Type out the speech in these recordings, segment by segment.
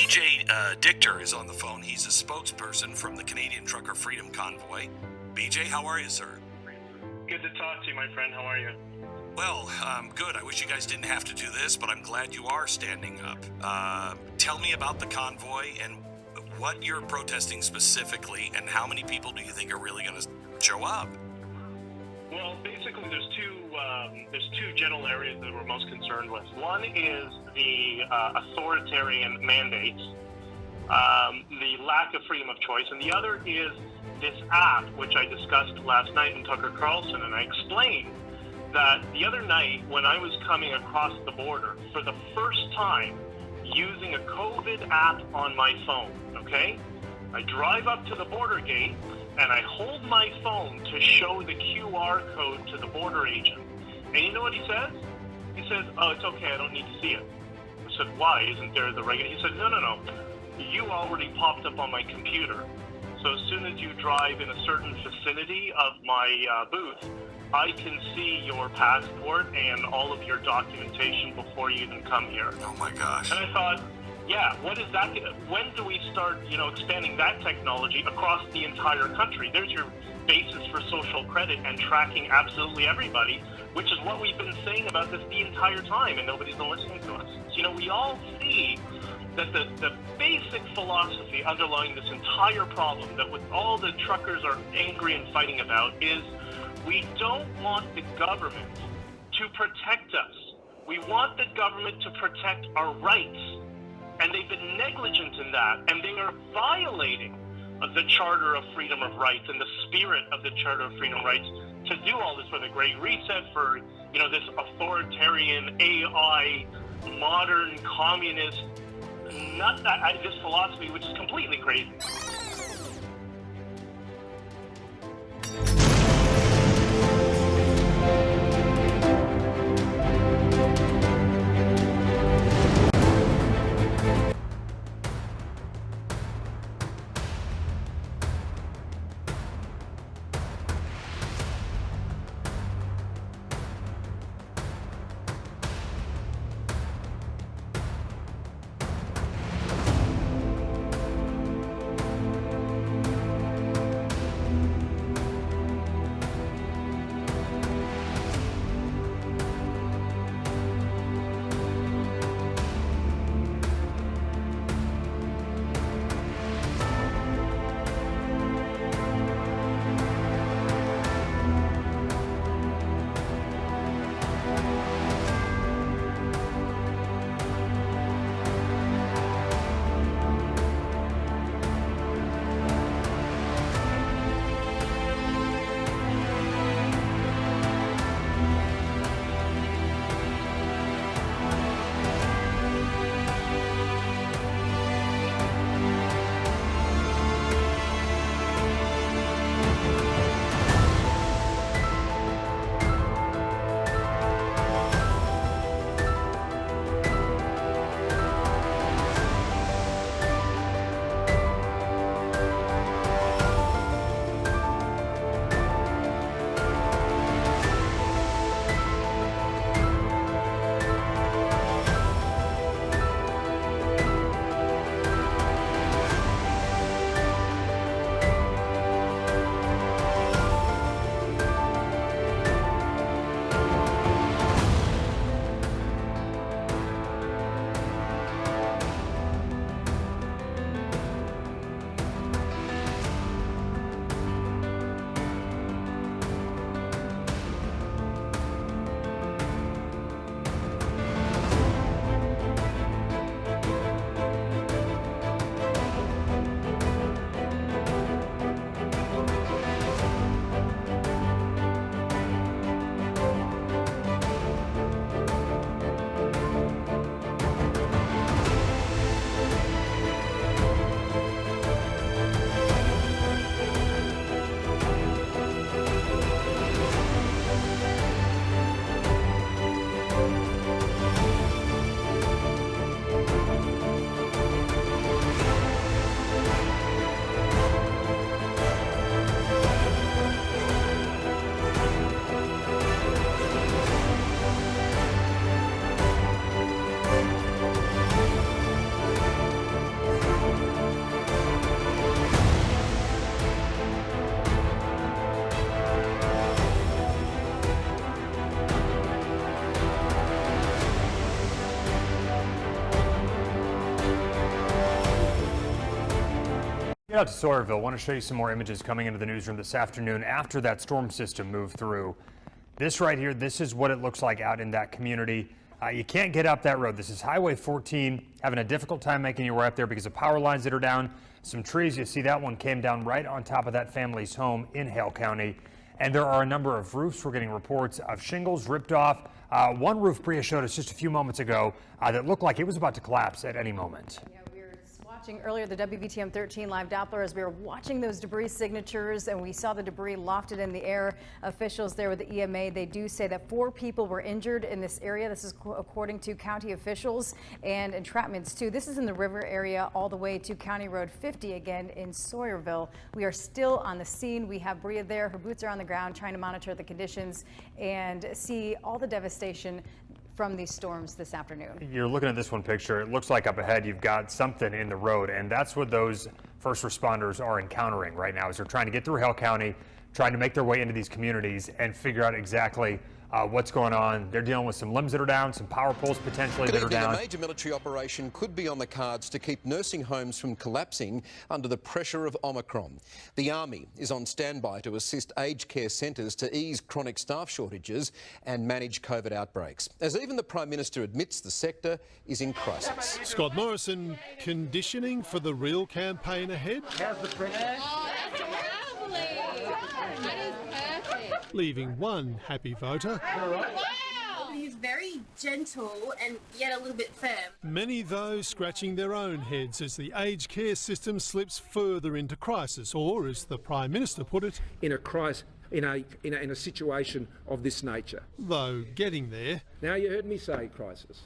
BJ Dichter is on the phone. He's a spokesperson from the Canadian Trucker Freedom Convoy. BJ, how are you, sir? Good to talk to you, my friend. How are you? Well, good. I wish you guys didn't have to do this, but I'm glad you are standing up. Tell me about the convoy and what you're protesting specifically, and how many people do you think are really going to show up? Well, basically, there's two general areas that we're most concerned with. One is the authoritarian mandates, the lack of freedom of choice, and the other is this app, which I discussed last night in Tucker Carlson, and I explained that the other night when I was coming across the border for the first time using a COVID app on my phone, okay? I drive up to the border gate and I hold my phone to show the QR code to the border agent. And you know what he says? He says, "Oh, it's okay, I don't need to see it." I said, "Why? Isn't there the regular?" He said, No. You already popped up on my computer. So as soon as you drive in a certain vicinity of my booth, I can see your passport and all of your documentation before you even come here. Oh my gosh. And I thought, yeah, what is that? When do we start, expanding that technology across the entire country? There's your basis for social credit and tracking absolutely everybody, which is what we've been saying about this the entire time, and nobody's been listening to us. So, we all see that the basic philosophy underlying this entire problem that with all the truckers are angry and fighting about is we don't want the government to protect us. We want the government to protect our rights. And they've been negligent in that, and they are violating the Charter of Freedom of Rights and the spirit of the Charter of Freedom of Rights to do all this for the Great Reset, for this authoritarian AI, modern communist, this philosophy, which is completely crazy. out to Sawyerville. I want to show you some more images coming into the newsroom this afternoon after that storm system moved through. This right here, this is what it looks like out in that community. You can't get up that road. This is Highway 14, having a difficult time making your way up there because of power lines that are down. Some trees, you see that one came down right on top of that family's home in Hale County. And there are a number of roofs. We're getting reports of shingles ripped off. One roof Bria showed us just a few moments ago that looked like it was about to collapse at any moment. Yeah, we were watching earlier the WVTM 13 live Doppler as we were watching those debris signatures, and we saw the debris lofted in the air. Officials there with the EMA, they do say that 4 people were injured in this area. This is according to county officials, and entrapments too. This is in the river area all the way to County Road 50 again in Sawyerville. We are still on the scene. We have Bria there. Her boots are on the ground trying to monitor the conditions and see all the devastation from these storms this afternoon. You're looking at this one picture. It looks like up ahead you've got something in the road, and that's what those first responders are encountering right now as they're trying to get through Hale County, trying to make their way into these communities and figure out exactly what's going on. They're dealing with some limbs that are down, some power poles potentially that are down. A major military operation could be on the cards to keep nursing homes from collapsing under the pressure of Omicron. The Army is on standby to assist aged care centres to ease chronic staff shortages and manage COVID outbreaks, as even the Prime Minister admits the sector is in crisis. Scott Morrison conditioning for the real campaign ahead. How's the pressure? Oh, that's lovely. That is perfect. Leaving one happy voter. Wow. He's very gentle and yet a little bit firm. Many, though, scratching their own heads as the aged care system slips further into crisis, or, as the Prime Minister put it, in a crisis. In a situation of this nature. Though getting there. Now, you heard me say crisis,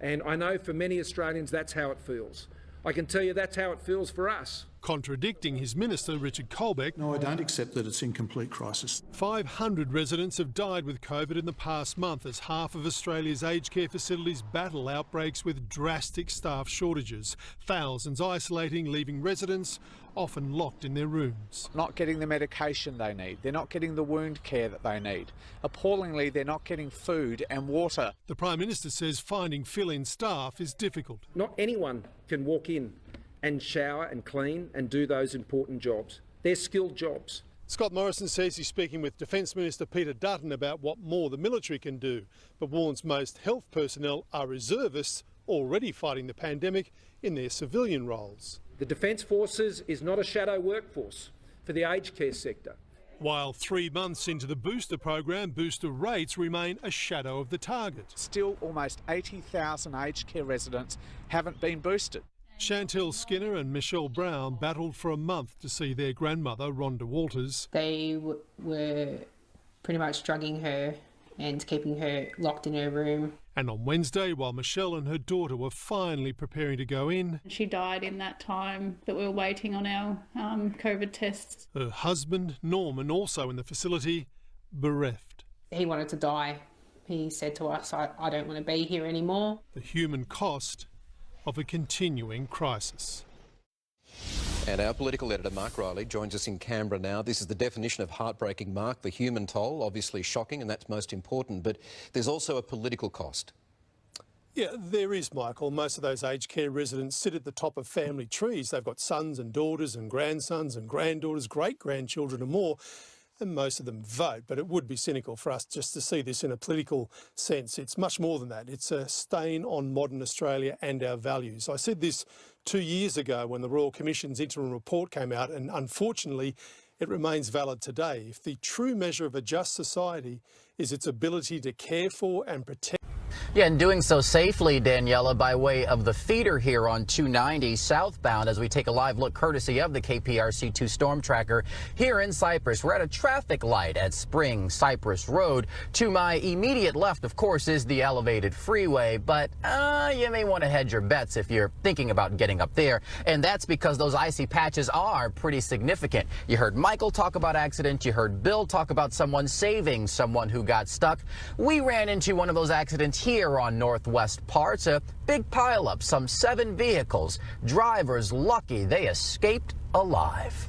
and I know for many Australians that's how it feels. I can tell you that's how it feels for us. Contradicting his minister, 𝐄𝐻𝐿𝐵𝐶. No, I don't accept that it's in complete crisis. 500 residents have died with COVID in the past month as half of Australia's aged care facilities battle outbreaks with drastic staff shortages. Thousands isolating, leaving residents often locked in their rooms. Not getting the medication they need. They're not getting the wound care that they need. Appallingly, they're not getting food and water. The Prime Minister says finding fill-in staff is difficult. Not anyone can walk in and shower and clean and do those important jobs. They're skilled jobs. Scott Morrison says he's speaking with Defence Minister Peter Dutton about what more the military can do, but warns most health personnel are reservists already fighting the pandemic in their civilian roles. The Defence Forces is not a shadow workforce for the aged care sector. While 3 months into the booster program, booster rates remain a shadow of the target. Still, almost 80,000 aged care residents haven't been boosted. Chantel Skinner and Michelle Brown battled for a month to see their grandmother, Rhonda Walters. They were pretty much drugging her and keeping her locked in her room. And on Wednesday, while Michelle and her daughter were finally preparing to go in, she died in that time that we were waiting on our COVID tests. Her husband, Norman, also in the facility, bereft. He wanted to die. He said to us, I don't want to be here anymore. The human cost of a continuing crisis. And our political editor, Mark Riley, joins us in Canberra now. This is the definition of heartbreaking, Mark. The human toll, obviously shocking, and that's most important, but there's also a political cost. Yeah, there is, Michael. Most of those aged care residents sit at the top of family trees. They've got sons and daughters and grandsons and granddaughters, great-grandchildren and more, and most of them vote. But it would be cynical for us just to see this in a political sense. It's much more than that. It's a stain on modern Australia and our values. I said this 2 years ago when the Royal Commission's interim report came out, and unfortunately it remains valid today. If the true measure of a just society is its ability to care for and protect. Yeah, and doing so safely, Daniela, by way of the feeder here on 290 southbound as we take a live look courtesy of the KPRC2 Storm Tracker here in Cypress. We're at a traffic light at Spring Cypress Road. To my immediate left, of course, is the elevated freeway, but you may want to hedge your bets if you're thinking about getting up there, and that's because those icy patches are pretty significant. You heard Michael talk about accidents. You heard Bill talk about someone saving someone who got stuck. We ran into one of those accidents here on Northwest Parts, a big pileup, some 7 vehicles. Drivers lucky they escaped alive.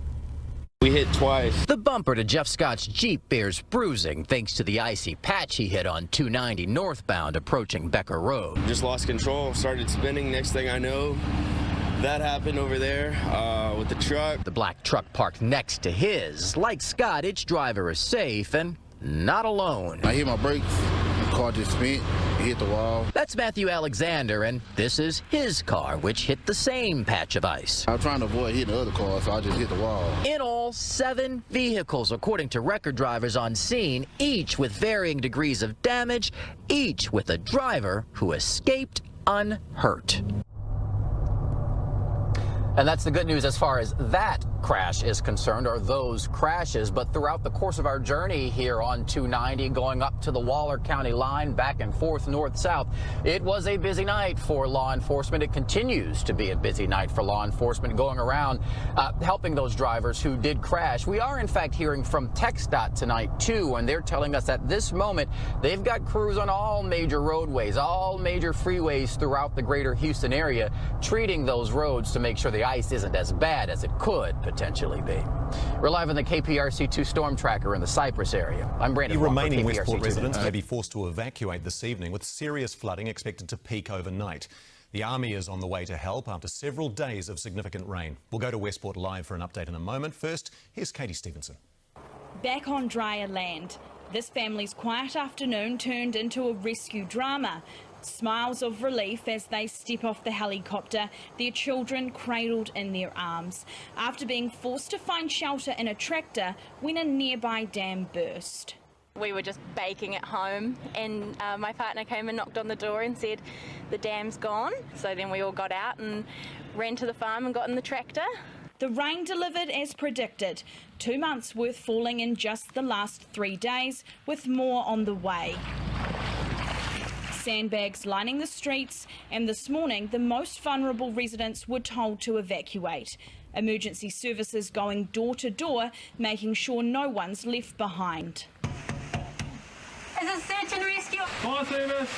We hit twice. The bumper to Jeff Scott's Jeep bears bruising thanks to the icy patch he hit on 290 northbound approaching Becker Road. Just lost control, started spinning. Next thing I know, That happened over there with the truck. The black truck parked next to his. Like Scott, its driver is safe and not alone. I hit my brakes, the car just spent, it hit the wall. That's Matthew Alexander, and this is his car, which hit the same patch of ice. I was trying to avoid hitting the other car, so I just hit the wall. In all, 7 vehicles, according to record drivers on scene, each with varying degrees of damage, each with a driver who escaped unhurt. And that's the good news as far as that crash is concerned, or those crashes. But throughout the course of our journey here on 290, going up to the Waller County line, back and forth, north-south, it was a busy night for law enforcement. It continues to be a busy night for law enforcement, going around helping those drivers who did crash. We are, in fact, hearing from TxDOT tonight, too, and they're telling us at this moment they've got crews on all major roadways, all major freeways throughout the greater Houston area, treating those roads to make sure the ice isn't as bad as it could potentially be. We're live in the KPRC2 storm tracker in the Cypress area. I'm Brandon. Remaining Westport residents may be forced to evacuate this evening, with serious flooding expected to peak overnight. The Army is on the way to help after several days of significant rain. We'll go to Westport live for an update in a moment. First, here's Katie Stevenson. Back on drier land, this family's quiet afternoon turned into a rescue drama. Smiles of relief as they step off the helicopter, their children cradled in their arms, after being forced to find shelter in a tractor when a nearby dam burst. We were just baking at home, and my partner came and knocked on the door and said the dam's gone. So then we all got out and ran to the farm and got in the tractor. The rain delivered as predicted, 2 months worth falling in just the last 3 days, with more on the way. Sandbags lining the streets, and this morning the most vulnerable residents were told to evacuate. Emergency services going door to door, making sure no one's left behind. Is it search and rescue? Hi, service.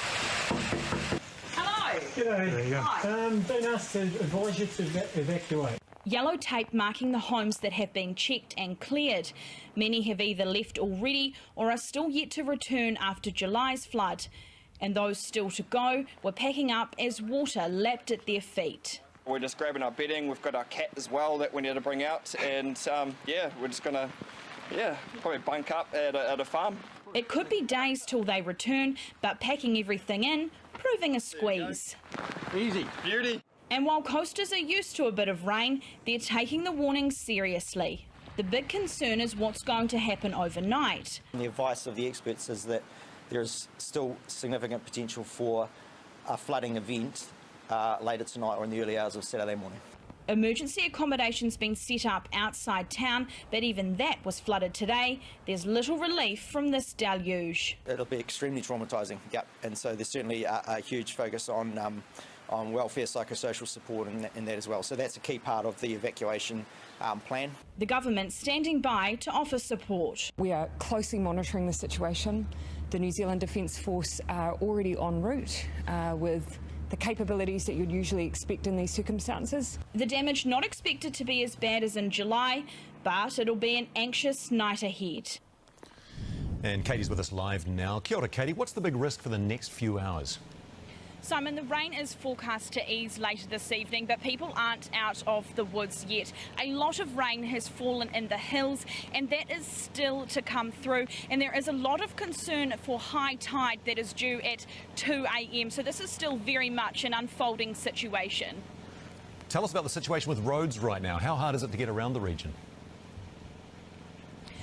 Hello. G'day. There you go. Been asked to advise you to evacuate. Yellow tape marking the homes that have been checked and cleared. Many have either left already or are still yet to return after July's flood. And those still to go were packing up as water lapped at their feet. We're just grabbing our bedding. We've got our cat as well that we need to bring out, and yeah, we're just gonna, probably bunk up at a farm. It could be days till they return, but packing everything in, proving a squeeze. Easy, beauty. And while coasters are used to a bit of rain, they're taking the warnings seriously. The big concern is what's going to happen overnight. The advice of the experts is that there is still significant potential for a flooding event later tonight or in the early hours of Saturday morning. Emergency accommodation's been set up outside town, but even that was flooded today. There's little relief from this deluge. It'll be extremely traumatising, yep, and so there's certainly a huge focus on welfare, psychosocial support in that as well. So that's a key part of the evacuation plan. The government standing by to offer support. We are closely monitoring the situation. The New Zealand Defence Force are already en route with the capabilities that you'd usually expect in these circumstances. The damage not expected to be as bad as in July, but it'll be an anxious night ahead. And Katie's with us live now. Kia ora, Katie. What's the big risk for the next few hours? Simon, the rain is forecast to ease later this evening, but people aren't out of the woods yet. A lot of rain has fallen in the hills, and that is still to come through. And there is a lot of concern for high tide that is due at 2 a.m. So this is still very much an unfolding situation. Tell us about the situation with roads right now. How hard is it to get around the region?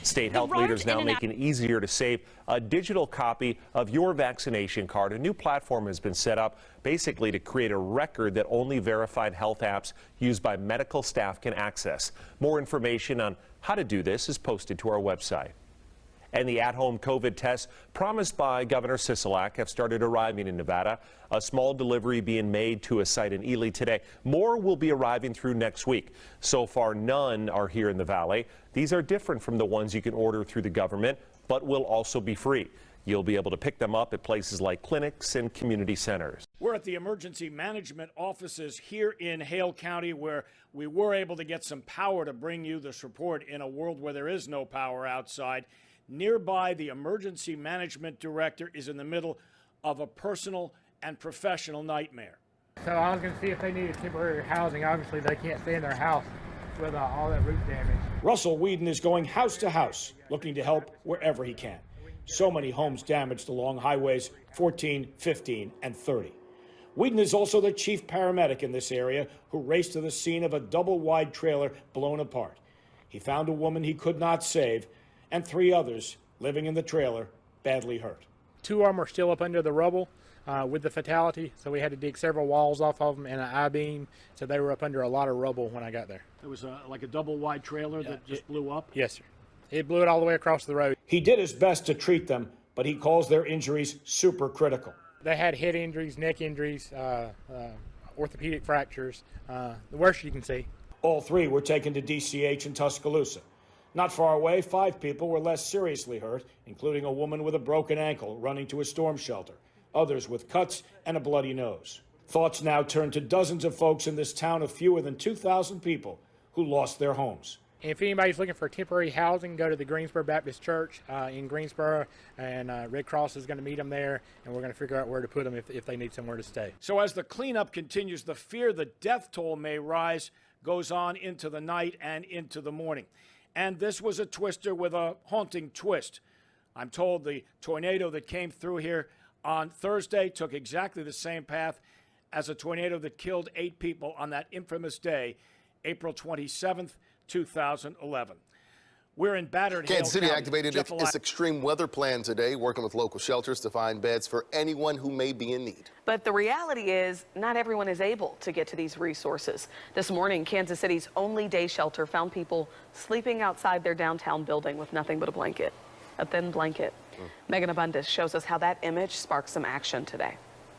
State health leaders now making it easier to save a digital copy of your vaccination card. A new platform has been set up basically to create a record that only verified health apps used by medical staff can access. More information on how to do this is posted to our website. And the at-home COVID tests promised by Governor Sisolak have started arriving in Nevada. A small delivery being made to a site in Ely today. More will be arriving through next week. So far, none are here in the valley. These are different from the ones you can order through the government, but will also be free. You'll be able to pick them up at places like clinics and community centers. We're at the emergency management offices here in Hale County, where we were able to get some power to bring you this report in a world where there is no power outside. Nearby, the emergency management director is in the middle of a personal and professional nightmare. So I was going to see if they needed temporary housing. Obviously, they can't stay in their house with all that roof damage. Russell Whedon is going house to house, looking to help wherever he can. So many homes damaged along highways 14, 15, and 30. Whedon is also the chief paramedic in this area who raced to the scene of a double-wide trailer blown apart. He found a woman he could not save and 3 others living in the trailer badly hurt. 2 of them are still up under the rubble with the fatality, so we had to dig several walls off of them and an I-beam, so they were up under a lot of rubble when I got there. It was like a double-wide trailer that just blew up? Yes, sir. It blew it all the way across the road. He did his best to treat them, but he calls their injuries super critical. They had head injuries, neck injuries, orthopedic fractures, the worst you can see. All 3 were taken to DCH in Tuscaloosa. Not far away, 5 people were less seriously hurt, including a woman with a broken ankle running to a storm shelter, others with cuts and a bloody nose. Thoughts now turn to dozens of folks in this town of fewer than 2,000 people who lost their homes. If anybody's looking for temporary housing, go to the Greensboro Baptist Church in Greensboro, and Red Cross is going to meet them there, and we're going to figure out where to put them if they need somewhere to stay. So as the cleanup continues, the fear the death toll may rise goes on into the night and into the morning. And this was a twister with a haunting twist. I'm told the tornado that came through here on Thursday took exactly the same path as a tornado that killed 8 people on that infamous day, April 27th, 2011. We're in battered Kansas City County. activated its extreme weather plan today, working with local shelters to find beds for anyone who may be in need. But the reality is not everyone is able to get to these resources. This morning, Kansas City's only day shelter found people sleeping outside their downtown building with nothing but a blanket, a thin blanket. Megan Abundis shows us how that image sparks some action today.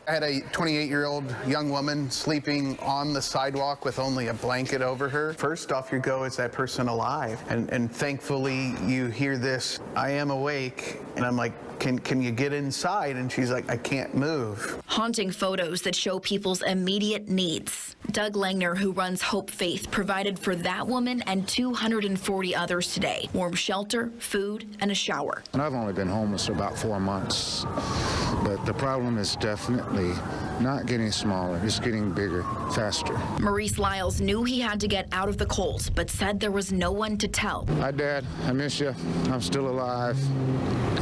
I had a 28-year-old young woman sleeping on the sidewalk with only a blanket over her. First off, you go, is that person alive? And thankfully, you hear this, I am awake. And I'm like, can you get inside? And she's like, I can't move. Haunting photos that show people's immediate needs. Doug Langner, who runs Hope Faith, provided for that woman and 240 others today. Warm shelter, food, and a shower. And I've only been homeless for about 4 months, but the problem is definitely not getting smaller. It's getting bigger, faster. Maurice Lyles knew he had to get out of the cold, but said there was no one to tell. Hi, Dad. I miss you. I'm still alive.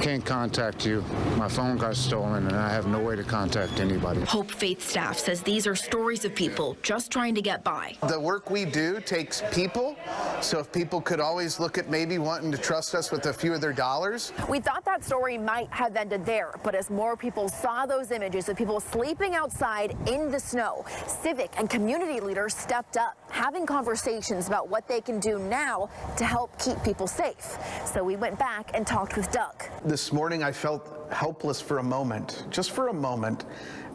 Can't contact you. My phone got stolen, and I have no way to contact anybody. Hope Faith staff says these are stories of people just trying to get by. The work we do takes people, so if people could always look at maybe wanting to trust us with a few of their dollars. We thought that story might have ended there, but as more people saw those images of people sleeping outside in the snow, civic and community leaders stepped up, having conversations about what they can do now to help keep people safe. So we went back and talked with Doug. This morning I felt helpless for a moment, just for a moment.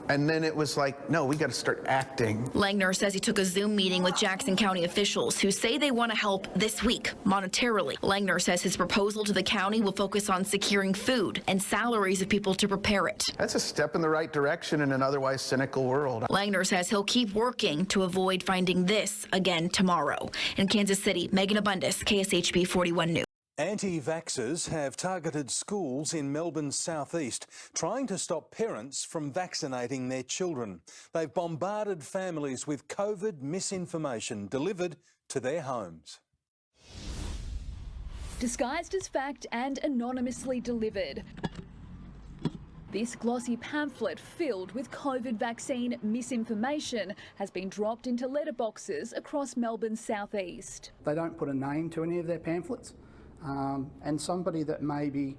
And then it was like, no, we got to start acting. Langner says he took a Zoom meeting with Jackson County officials who say they want to help this week monetarily. Langner says his proposal to the county will focus on securing food and salaries of people to prepare it. That's a step in the right direction in an otherwise cynical world. Langner says he'll keep working to avoid finding this again tomorrow. In Kansas City, Megan Abundis, KSHB 41 News. Anti-vaxxers have targeted schools in Melbourne's southeast, trying to stop parents from vaccinating their children. They've bombarded families with COVID misinformation delivered to their homes. Disguised as fact and anonymously delivered. This glossy pamphlet filled with COVID vaccine misinformation has been dropped into letterboxes across Melbourne's southeast. They don't put a name to any of their pamphlets. And somebody that may be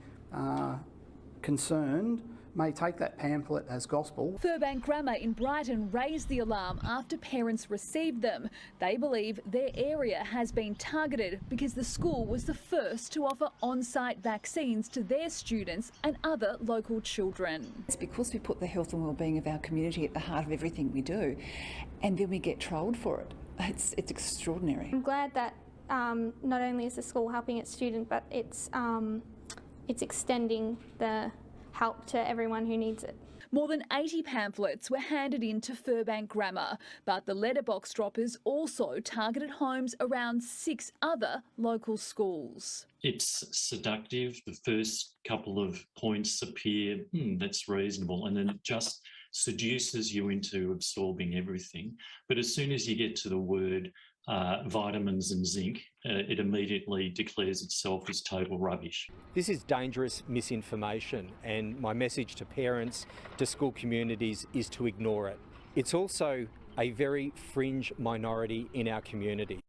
concerned may take that pamphlet as gospel. Furbank Grammar in Brighton raised the alarm after parents received them. They believe their area has been targeted because the school was the first to offer on-site vaccines to their students and other local children. It's because we put the health and well-being of our community at the heart of everything we do, and then we get trolled for it. It's extraordinary. I'm glad that not only is the school helping its student, but it's extending the help to everyone who needs it. More than 80 pamphlets were handed in to Furbank Grammar, but the letterbox droppers also targeted homes around 6 other local schools. It's seductive. The first couple of points appear, that's reasonable, and then it just seduces you into absorbing everything. But as soon as you get to the word vitamins and zinc, it immediately declares itself as total rubbish. This is dangerous misinformation, and my message to parents, to school communities, is to ignore it. It's also a very fringe minority in our community.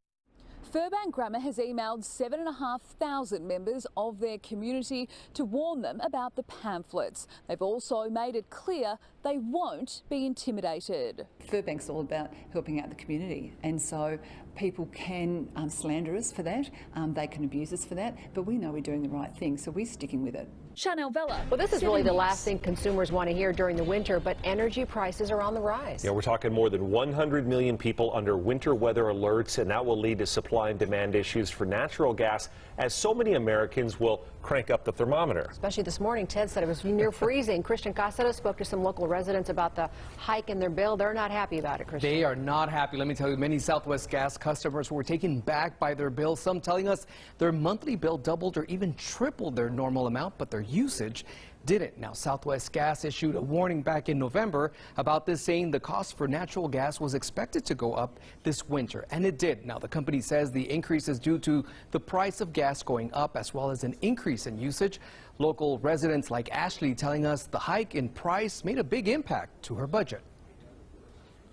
Furbank Grammar has emailed 7,500 members of their community to warn them about the pamphlets. They've also made it clear they won't be intimidated. Furbank's all about helping out the community, and so people can slander us for that, they can abuse us for that, but we know we're doing the right thing, so we're sticking with it. Chanel Vella. Well, this is really the last thing consumers want to hear during the winter, but energy prices are on the rise. Yeah, we're talking more than 100 million people under winter weather alerts, and that will lead to supply and demand issues for natural gas, as so many Americans will crank up the thermometer. Especially this morning, Ted said it was near freezing. 𝐿𝐻𝐿𝐻𝐿 spoke to some local residents about the hike in their bill. They're not happy about it, Christian. They are not happy. Let me tell you, many Southwest Gas customers were taken back by their bill, some telling us their monthly bill doubled or even tripled their normal amount, but their usage didn't. Now, Southwest Gas issued a warning back in November about this, saying the cost for natural gas was expected to go up this winter, and it did. Now, the company says the increase is due to the price of gas going up, as well as an increase in usage. Local residents like Ashley telling us the hike in price made a big impact to her budget.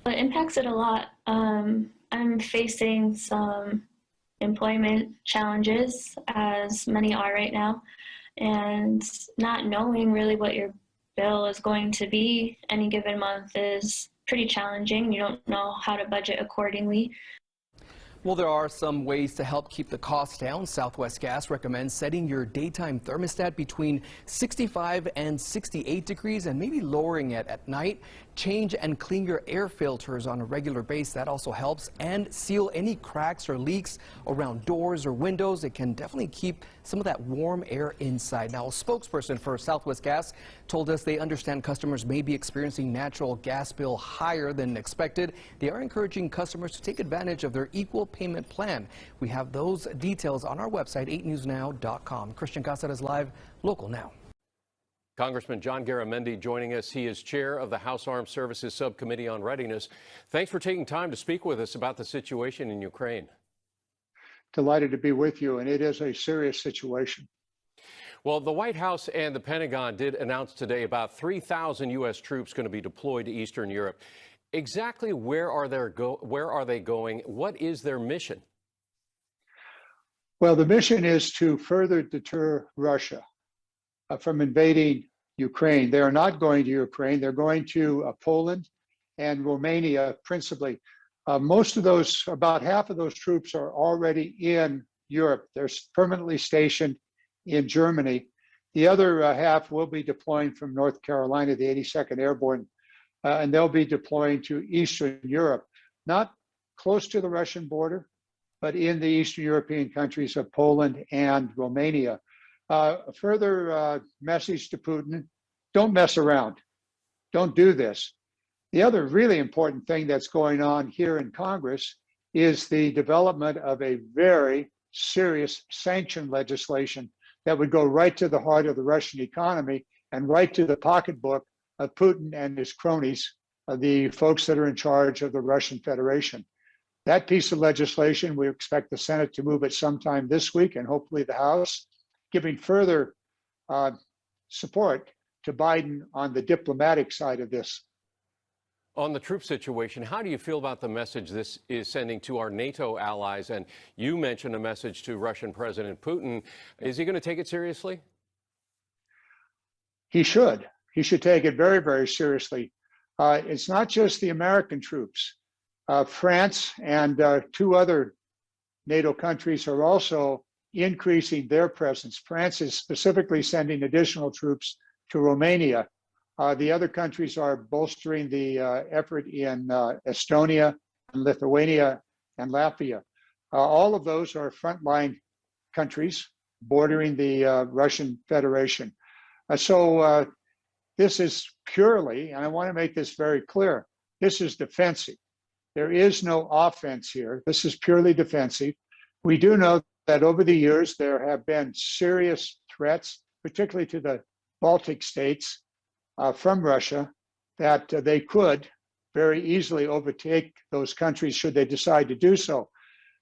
It impacts it a lot. I'm facing some employment challenges, as many are right now, and not knowing really what your bill is going to be any given month is pretty challenging. You don't know how to budget accordingly. Well, there are some ways to help keep the costs down. Southwest Gas recommends setting your daytime thermostat between 65 and 68 degrees and maybe lowering it at night. Change and clean your air filters on a regular basis. That also helps. And seal any cracks or leaks around doors or windows. It can definitely keep some of that warm air inside. Now, a spokesperson for Southwest Gas told us they understand customers may be experiencing natural gas bill higher than expected. They are encouraging customers to take advantage of their equal payment plan. We have those details on our website, 8newsnow.com. 𝐿𝐻𝐿𝐻 is live, local now. Congressman John Garamendi joining us. He is chair of the House Armed Services Subcommittee on Readiness. Thanks for taking time to speak with us about the situation in Ukraine. Delighted to be with you, and it is a serious situation. Well, the White House and the Pentagon did announce today about 3,000 U.S. troops going to be deployed to Eastern Europe. Exactly where are they going? What is their mission? Well, the mission is to further deter Russia from invading Ukraine. They are not going to Ukraine. They're going to Poland and Romania principally. Most of those, about half of those troops are already in Europe. They're permanently stationed in Germany. The other half will be deploying from North Carolina, the 82nd Airborne, and they'll be deploying to Eastern Europe, not close to the Russian border, but in the Eastern European countries of Poland and Romania. A further message to Putin: don't mess around. Don't do this. The other really important thing that's going on here in Congress is the development of a very serious sanction legislation that would go right to the heart of the Russian economy and right to the pocketbook of Putin and his cronies, the folks that are in charge of the Russian Federation. That piece of legislation, we expect the Senate to move it sometime this week, and hopefully the House, giving further support to Biden on the diplomatic side of this. On the troop situation, how do you feel about the message this is sending to our NATO allies? And you mentioned a message to Russian President Putin. Is he going to take it seriously? He should. He should take it very, very seriously. It's not just the American troops. France and 2 other NATO countries are also increasing their presence. France is specifically sending additional troops to Romania. The other countries are bolstering the effort in Estonia, and Lithuania, and Latvia. All of those are frontline countries bordering the Russian Federation. So this is purely, and I want to make this very clear, this is defensive. There is no offense here. This is purely defensive. We do know that over the years there have been serious threats, particularly to the Baltic states, from Russia, that they could very easily overtake those countries should they decide to do so.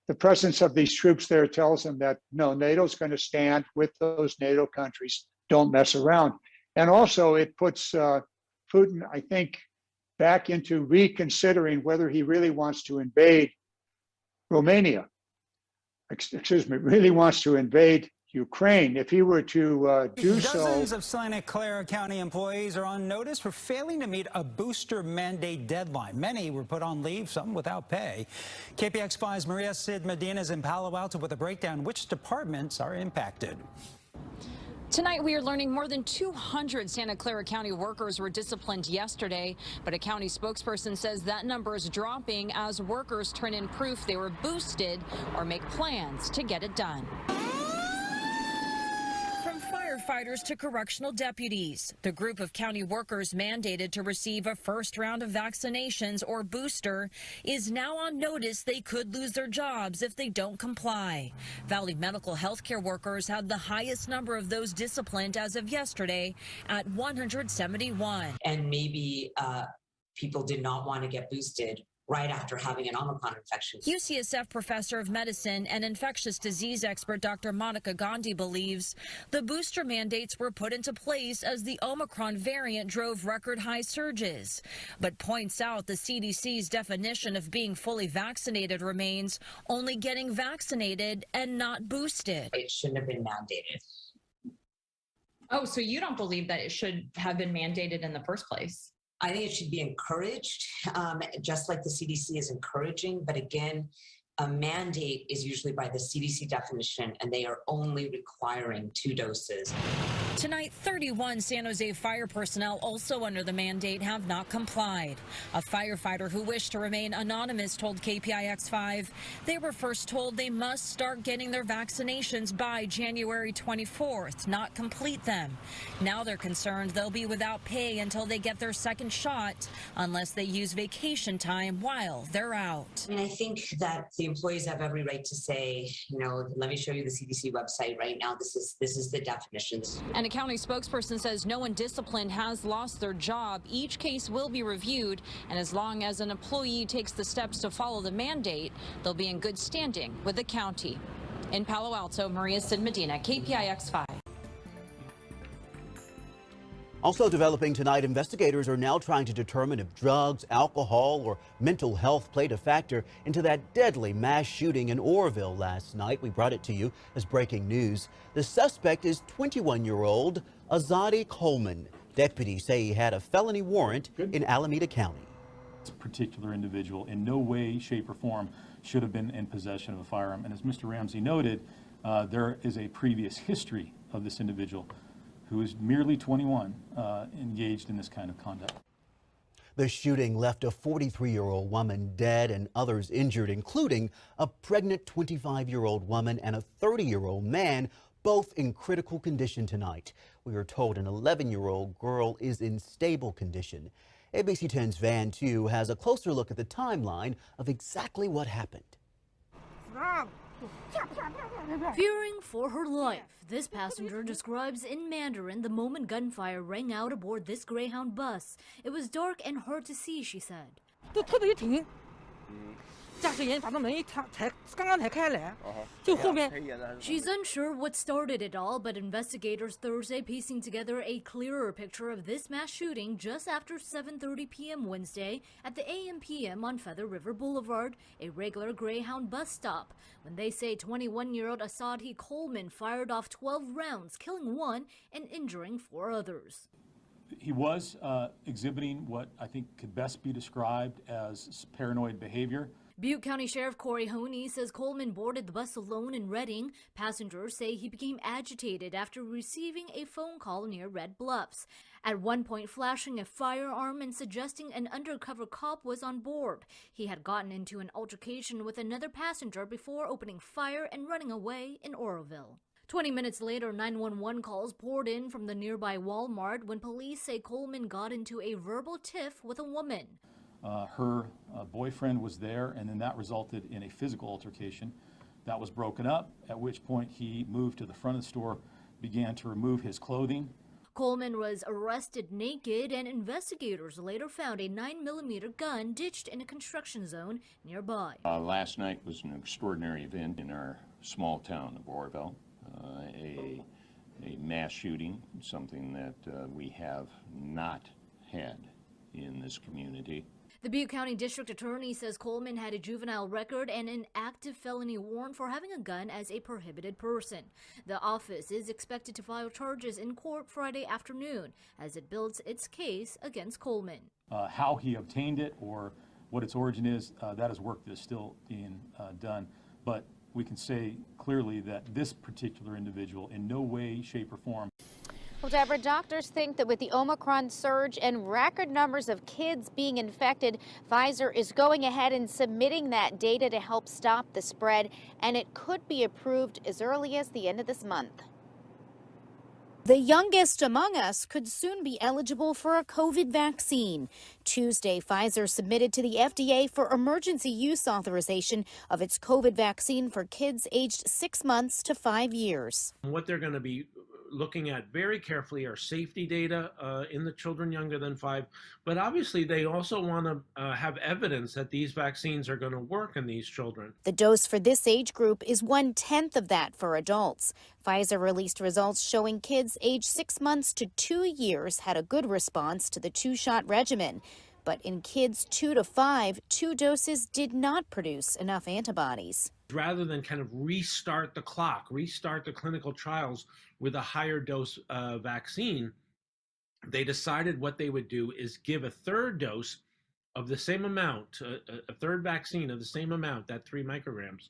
The presence of these troops there tells them that no, NATO's going to stand with those NATO countries. Don't mess around. And also it puts Putin, I think, back into reconsidering whether he really wants to invade Romania. Really wants to invade Ukraine. If he were to do so. Dozens of Santa Clara County employees are on notice for failing to meet a booster mandate deadline. Many were put on leave, some without pay. KPIX5's Maria Sid Medina is in Palo Alto with a breakdown. Which departments are impacted? Tonight, we are learning more than 200 Santa Clara County workers were disciplined yesterday, but a county spokesperson says that number is dropping as workers turn in proof they were boosted or make plans to get it done. From firefighters to correctional deputies, the group of county workers mandated to receive a first round of vaccinations or booster is now on notice they could lose their jobs if they don't comply. Valley Medical Healthcare workers had the highest number of those disciplined as of yesterday at 171. And maybe people did not want to get boosted right after having an Omicron infection. UCSF professor of medicine and infectious disease expert Dr. Monica Gandhi believes the booster mandates were put into place as the Omicron variant drove record high surges, but points out the CDC's definition of being fully vaccinated remains only getting vaccinated and not boosted. It shouldn't have been mandated. Oh, so you don't believe that it should have been mandated in the first place? I think it should be encouraged, just like the CDC is encouraging. But again, a mandate is usually by the CDC definition, and they are only requiring 2 doses. Tonight, 31 San Jose fire personnel also under the mandate have not complied. A firefighter who wished to remain anonymous told KPIX5 they were first told they must start getting their vaccinations by January 24th, not complete them. Now they're concerned they'll be without pay until they get their second shot, unless they use vacation time while they're out. I mean, I think that the employees have every right to say, you know, let me show you the CDC website right now. This is the definitions. And a county spokesperson says no one disciplined has lost their job. Each case will be reviewed, and as long as an employee takes the steps to follow the mandate, they'll be in good standing with the county. In Palo Alto, Maria Sid Medina, KPIX5. Also developing tonight, investigators are now trying to determine if drugs, alcohol, or mental health played a factor into that deadly mass shooting in Oroville last night. We brought it to you as breaking news. The suspect is 21-year-old 𝐎𝐍𝐷 Coleman. Deputies say he had a felony warrant in Alameda County. This particular individual in no way, shape, or form should have been in possession of a firearm. And as Mr. Ramsey noted, there is a previous history of this individual who is merely 21, engaged in this kind of conduct. The shooting left a 43-year-old woman dead and others injured, including a pregnant 25-year-old woman and a 30-year-old man, both in critical condition tonight. We are told an 11-year-old girl is in stable condition. ABC 10's Van Tu has a closer look at the timeline of exactly what happened. Fearing for her life, this passenger describes in Mandarin the moment gunfire rang out aboard this Greyhound bus. It was dark and hard to see, she said. She's unsure what started it all, but investigators Thursday piecing together a clearer picture of this mass shooting just after 7:30 p.m. Wednesday at the AMPM on Feather River Boulevard, a regular Greyhound bus stop, when they say 21-year-old 𝐎𝐍𝐷 Coleman fired off 12 rounds, killing 1 and injuring 4 others. He was exhibiting what I think could best be described as paranoid behavior. Butte County Sheriff Corey Honey says Coleman boarded the bus alone in Redding. Passengers say he became agitated after receiving a phone call near Red Bluffs, at one point flashing a firearm and suggesting an undercover cop was on board. He had gotten into an altercation with another passenger before opening fire and running away in Oroville. 20 minutes later, 911 calls poured in from the nearby Walmart when police say Coleman got into a verbal tiff with a woman. Her boyfriend was there, and then that resulted in a physical altercation. That was broken up, at which point he moved to the front of the store, began to remove his clothing. Coleman was arrested naked, and investigators later found a 9mm gun ditched in a construction zone nearby. Last night was an extraordinary event in our small town of Orville, a mass shooting, something that we have not had in this community. The Butte County District Attorney says Coleman had a juvenile record and an active felony warrant for having a gun as a prohibited person. The office is expected to file charges in court Friday afternoon as it builds its case against Coleman. How he obtained it or what its origin is, that is work that is still being done. But we can say clearly that this particular individual in no way, shape, or form. Well, Deborah, doctors think that with the Omicron surge and record numbers of kids being infected, Pfizer is going ahead and submitting that data to help stop the spread, and it could be approved as early as the end of this month. The youngest among us could soon be eligible for a COVID vaccine. Tuesday, Pfizer submitted to the FDA for emergency use authorization of its COVID vaccine for kids aged 6 months to 5 years. What they're going to be looking at very carefully are safety data in the children younger than 5, but obviously they also want to have evidence that these vaccines are going to work in these children. The dose for this age group is 1/10 of that for adults. Pfizer released results showing kids aged 6 months to 2 years had a good response to the 2-shot regimen. But in kids 2 to 5, 2 doses did not produce enough antibodies. Rather than kind of restart the clock, restart the clinical trials with a higher dose vaccine, they decided what they would do is give a third dose of the same amount, a third vaccine of the same amount, that 3 micrograms,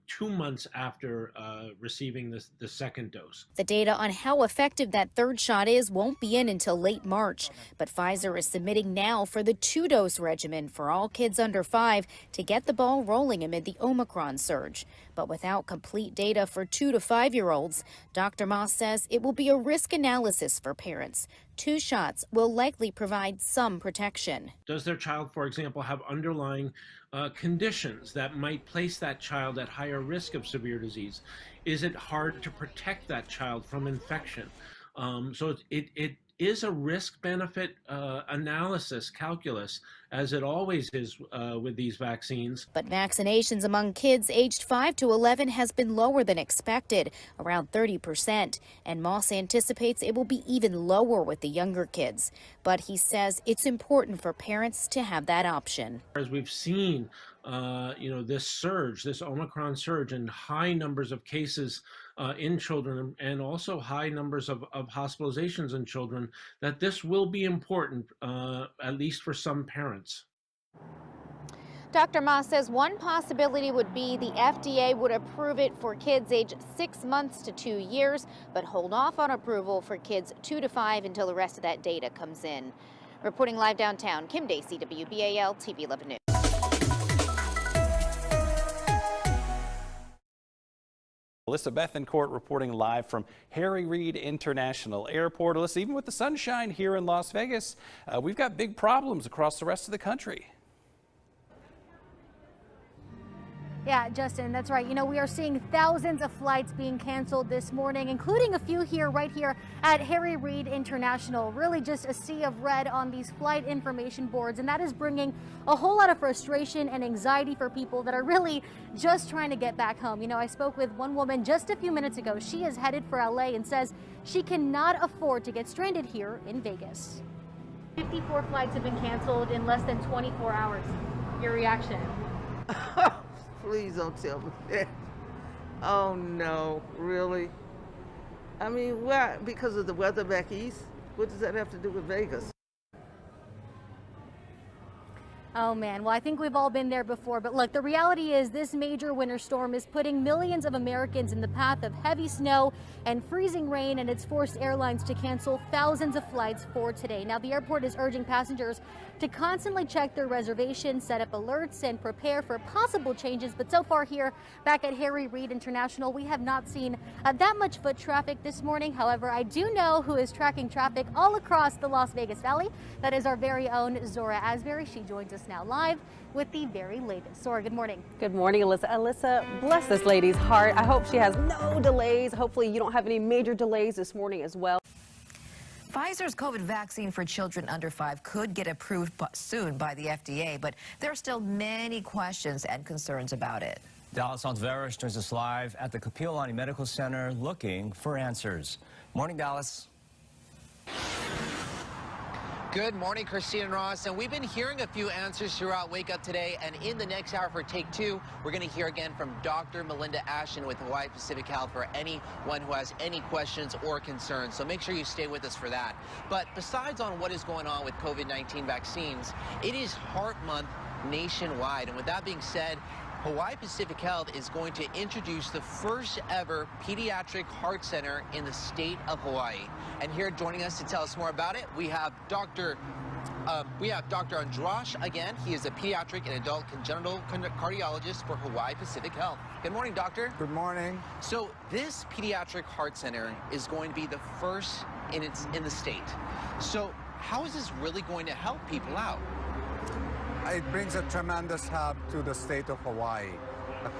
2 months after receiving the second dose. The data on how effective that third shot is won't be in until late March, but Pfizer is submitting now for the 2-dose regimen for all kids under 5 to get the ball rolling amid the Omicron surge. But without complete data for 2 to 5-year-olds, Dr. Moss says it will be a risk analysis for parents. 2 shots will likely provide some protection. Does their child, for example, have underlying conditions that might place that child at higher risk of severe disease? Is it hard to protect that child from infection? So it is a risk-benefit analysis calculus, as it always is with these vaccines. But vaccinations among kids aged 5 to 11 has been lower than expected, around 30%, and Moss anticipates it will be even lower with the younger kids. But he says it's important for parents to have that option. As we've seen, this surge, this Omicron surge, and high numbers of cases in children, and also high numbers of hospitalizations in children, that this will be important, at least for some parents. Dr. Moss says one possibility would be the FDA would approve it for kids aged 6 months to 2 years, but hold off on approval for kids 2 to 5 until the rest of that data comes in. Reporting live downtown, Kim Dacey, WBAL TV 11 News. Alyssa Bethencourt reporting live from Harry Reid International Airport. Alyssa, even with the sunshine here in Las Vegas, we've got big problems across the rest of the country. Yeah, Justin, that's right. You know, we are seeing thousands of flights being canceled this morning, including a few here, right here at Harry Reid International. Really just a sea of red on these flight information boards, and that is bringing a whole lot of frustration and anxiety for people that are really just trying to get back home. You know, I spoke with one woman just a few minutes ago. She is headed for LA and says she cannot afford to get stranded here in Vegas. 54 flights have been canceled in less than 24 hours. Your reaction? Please don't tell me that. Oh no, really? I mean, why? Because of the weather back east? What does that have to do with Vegas? Oh man, well I think we've all been there before, but look, the reality is this major winter storm is putting millions of Americans in the path of heavy snow and freezing rain, and it's forced airlines to cancel thousands of flights for today. Now the airport is urging passengers to constantly check their reservations, set up alerts, and prepare for possible changes, but so far here back at Harry Reid International, we have not seen that much foot traffic this morning. However, I do know who is tracking traffic all across the Las Vegas Valley. That is our very own Zora Asbury. She joins us now live with the very latest. Zora, good morning. Good morning, Alyssa. Alyssa, bless this lady's heart. I hope she has no delays. Hopefully you don't have any major delays this morning as well. Pfizer's COVID vaccine for children under 5 could get approved soon by the FDA, but there are still many questions and concerns about it. Dallas Alvarez joins us live at the 𝐄𝐲𝐻𝐚 Medical Center looking for answers. Morning, Dallas. Good morning, Christine and Ross. And we've been hearing a few answers throughout Wake Up today. And in the next hour for Take 2, we're going to hear again from Dr. Melinda Ashton with Hawaii Pacific Health for anyone who has any questions or concerns. So make sure you stay with us for that. But besides on what is going on with COVID-19 vaccines, it is Heart Month nationwide. And with that being said, Hawaii Pacific Health is going to introduce the first ever pediatric heart center in the state of Hawaii. And here joining us to tell us more about it, we have Dr. Andrash again. He is a pediatric and adult congenital cardiologist for Hawaii Pacific Health. Good morning, doctor. Good morning. So this pediatric heart center is going to be the first in the state. So how is this really going to help people out? It brings a tremendous help to the state of Hawaii.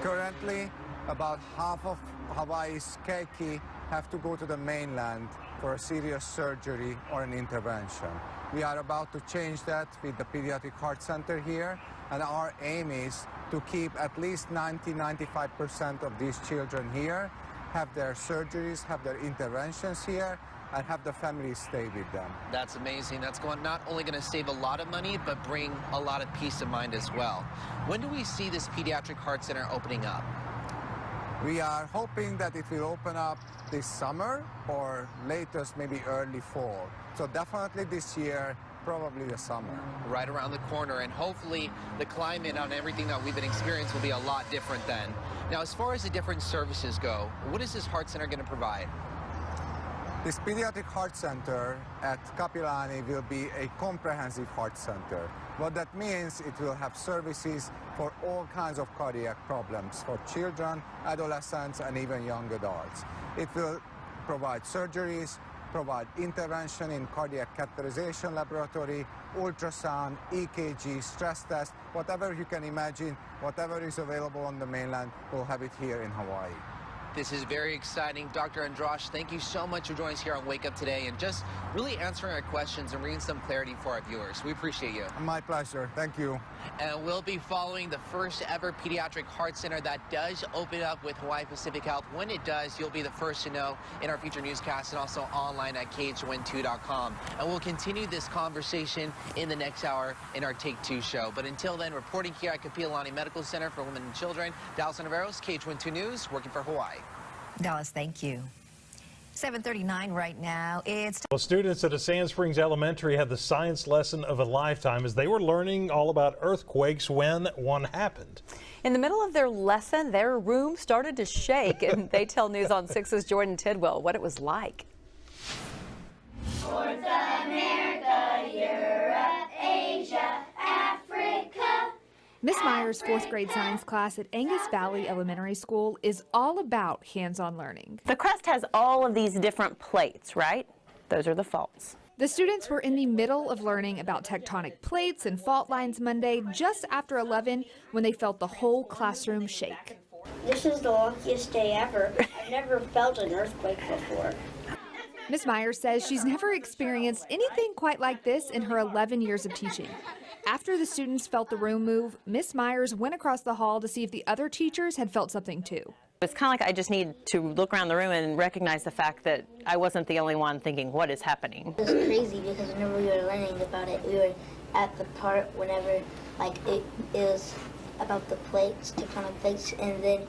Currently, about half of Hawaii's keiki have to go to the mainland for a serious surgery or an intervention. We are about to change that with the Pediatric Heart Center here, and our aim is to keep at least 90–95% of these children here, have their surgeries, have their interventions here, and have the families stay with them. That's amazing. That's not only going to save a lot of money, but bring a lot of peace of mind as well. When do we see this pediatric heart center opening up? We are hoping that it will open up this summer or latest maybe early fall. So definitely this year, probably the summer. Right around the corner, and hopefully the climate on everything that we've been experiencing will be a lot different then. Now, as far as the different services go, what is this heart center going to provide? This Pediatric Heart Center at Kapilani will be a comprehensive heart center. What that means, it will have services for all kinds of cardiac problems for children, adolescents, and even young adults. It will provide surgeries, provide intervention in cardiac catheterization laboratory, ultrasound, EKG, stress test, whatever you can imagine, whatever is available on the mainland, we'll have it here in Hawaii. This is very exciting. Dr. Andrash, thank you so much for joining us here on Wake Up today and just really answering our questions and bringing some clarity for our viewers. We appreciate you. My pleasure. Thank you. And we'll be following the first ever pediatric heart center that does open up with Hawaii Pacific Health. When it does, you'll be the first to know in our future newscast and also online at 𝐄𝐩𝐡𝐞2.com. And we'll continue this conversation in the next hour in our Take 2 show. But until then, reporting here at 𝐵𝐵𝐿ani Medical Center for Women and Children, Dallas Navarros, 𝐄𝐻2 News, working for Hawaii. Dallas, thank you. 7:39 right now. Well, students at a Sand Springs Elementary had the science lesson of a lifetime as they were learning all about earthquakes when one happened. In the middle of their lesson, their room started to shake, and they tell News on 6's Jordan Tidwell what it was like. North America, Europe, Asia, Africa. Miss Meyer's 4th grade science class at Angus Valley Elementary School is all about hands-on learning. The crust has all of these different plates, right? Those are the faults. The students were in the middle of learning about tectonic plates and fault lines Monday, just after 11, when they felt the whole classroom shake. This is the luckiest day ever. I've never felt an earthquake before. Miss Meyer says she's never experienced anything quite like this in her 11 years of teaching. After the students felt the room move, Miss Myers went across the hall to see if the other teachers had felt something too. It's kind of like I just need to look around the room and recognize the fact that I wasn't the only one thinking, what is happening? It was crazy because whenever we were learning about it, we were at the part whenever it is about the plates, tectonic plates, and then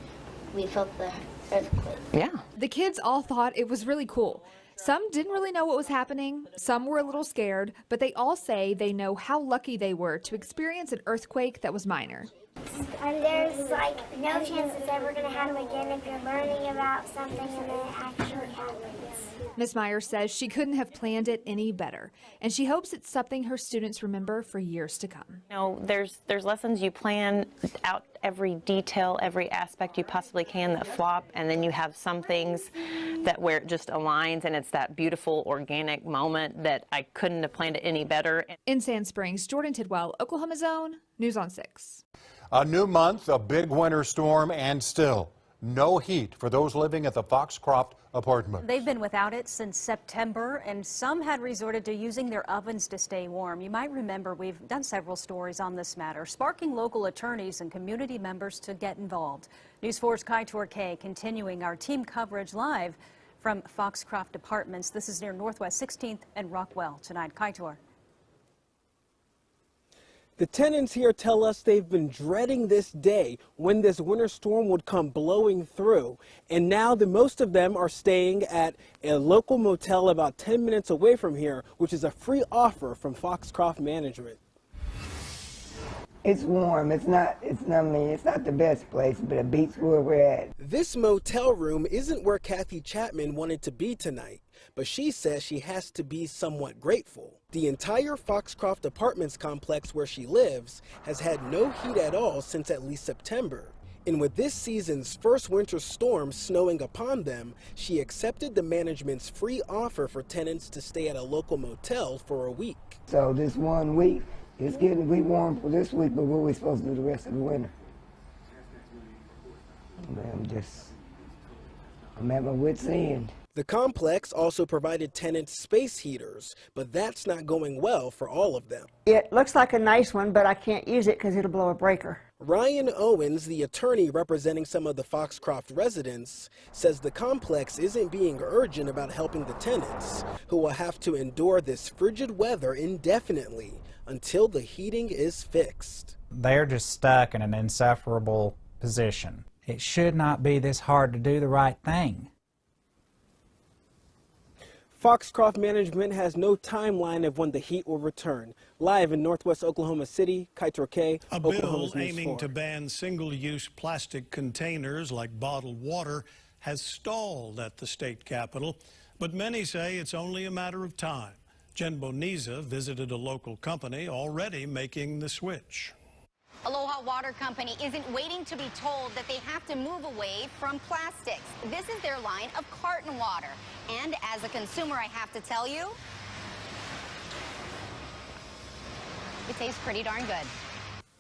we felt the earthquake. Yeah. The kids all thought it was really cool. Some didn't really know what was happening, some were a little scared, but they all say they know how lucky they were to experience an earthquake that was minor. There's no chance it's ever going to happen again if you're learning about something and then it actually happens. Miss Myers says she couldn't have planned it any better, and she hopes it's something her students remember for years to come. You know, there's lessons you plan out every detail, every aspect you possibly can that flop, and then you have some things that where it just aligns and it's that beautiful organic moment that I couldn't have planned it any better. In Sand Springs, Jordan Tidwell, Oklahoma's Own, News on 6. A new month, a big winter storm, and still no heat for those living at the Foxcroft apartment. They've been without it since September, and some had resorted to using their ovens to stay warm. You might remember we've done several stories on this matter, sparking local attorneys and community members to get involved. News 4's 𝐄𝐻𝐿 continuing our team coverage live from Foxcroft Apartments. This is near Northwest 16th and Rockwell tonight. 𝐄𝐻𝐿. The tenants here tell us they've been dreading this day when this winter storm would come blowing through. And now most of them are staying at a local motel about 10 minutes away from here, which is a free offer from Foxcroft Management. It's warm. It's not the best place, but it beats where we're at. This motel room isn't where Kathy Chapman wanted to be tonight, but she says she has to be somewhat grateful. The entire Foxcroft Apartments complex where she lives has had no heat at all since at least September. And with this season's first winter storm snowing upon them, she accepted the management's free offer for tenants to stay at a local motel for a week. So this 1 week, it's getting to be warm for this week, but what are we supposed to do the rest of the winter? I'm at my wit's end. The complex also provided tenants space heaters, but that's not going well for all of them. It looks like a nice one, but I can't use it because it'll blow a breaker. Ryan Owens, the attorney representing some of the Foxcroft residents, says the complex isn't being urgent about helping the tenants, who will have to endure this frigid weather indefinitely until the heating is fixed. They're just stuck in an insufferable position. It should not be this hard to do the right thing. Foxcroft Management has no timeline of when the heat will return. Live in Northwest Oklahoma City, 𝐄𝐻𝐿, A bill Oklahoma's News aiming 4. to ban single-use plastic containers like bottled water has stalled at the state capitol, but many say it's only a matter of time. Jen Boniza visited a local company already making the switch. Aloha Water Company isn't waiting to be told that they have to move away from plastics. This is their line of carton water. And as a consumer, I have to tell you, it tastes pretty darn good.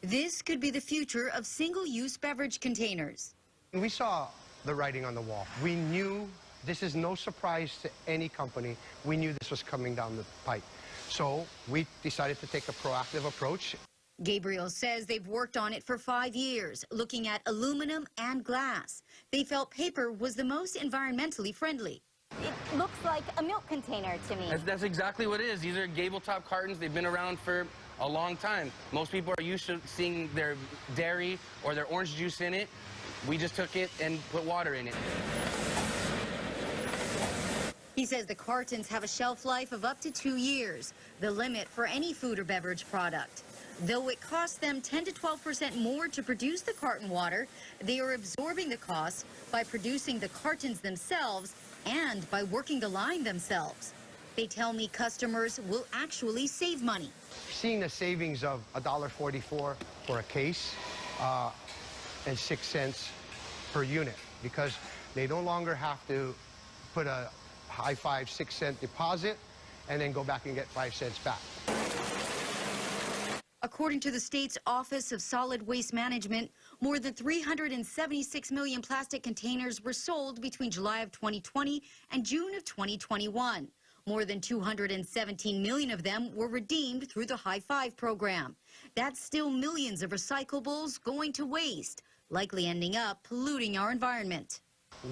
This could be the future of single-use beverage containers. We saw the writing on the wall. We knew this is no surprise to any company. We knew this was coming down the pipe. So we decided to take a proactive approach. Gabriel says they've worked on it for 5 years, looking at aluminum and glass. They felt paper was the most environmentally friendly. It looks like a milk container to me. That's exactly what it is. These are gable-top cartons. They've been around for a long time. Most people are used to seeing their dairy or their orange juice in it. We just took it and put water in it. He says the cartons have a shelf life of up to 2 years, the limit for any food or beverage product. Though it costs them 10 to 12% more to produce the carton water, they are absorbing the cost by producing the cartons themselves and by working the line themselves. They tell me customers will actually save money. Seeing a savings of $1.44 for a case and 6 cents per unit, because they no longer have to put a high 5-6 cent deposit and then go back and get 5 cents back. According to the state's Office of Solid Waste Management, more than 376 million plastic containers were sold between July of 2020 and June of 2021. More than 217 million of them were redeemed through the High Five program. That's still millions of recyclables going to waste, likely ending up polluting our environment.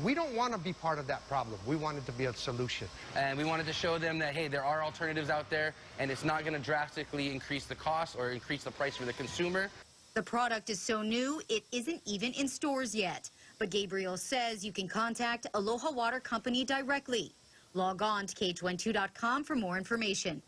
We don't want to be part of that problem. We wanted to be a solution. And we wanted to show them that, hey, there are alternatives out there, and it's not going to drastically increase the cost or increase the price for the consumer. The product is so new, it isn't even in stores yet. But Gabriel says you can contact Aloha Water Company directly. Log on to 𝐄𝐻12.com for more information.